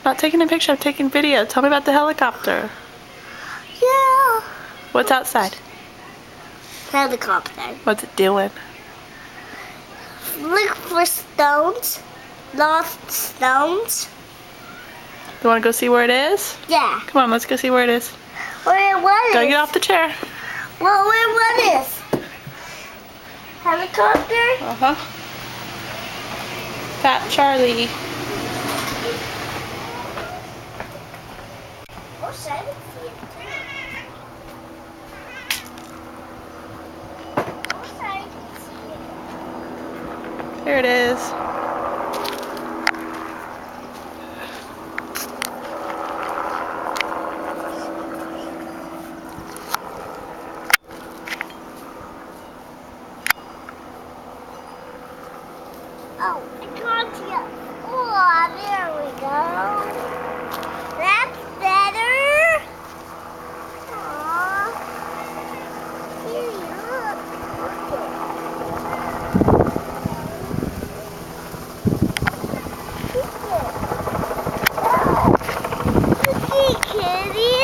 Not taking a picture, I'm taking video. Tell me about the helicopter. Yeah. What's outside? Helicopter. What's it doing? Look for stones. Lost stones. You want to go see where it is? Yeah. Come on, let's go see where it is. What Go is? get off the chair. Well, what is? Helicopter? Uh-huh. Fat Charlie. Oh, I didn't see it too. Oh, I didn't see it. Here it is. Oh, I got you. Oh, there we go. That's better. Aww. Here you look. Look it, kitty.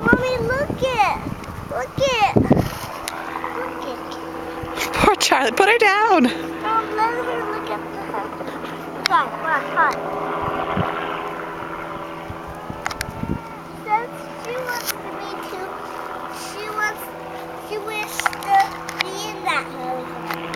Mommy, look it. Look it. Look it. Poor Charlie, put her down. Let her look at the head. Come. She says she wants to be too. She wishes to be in that helicopter.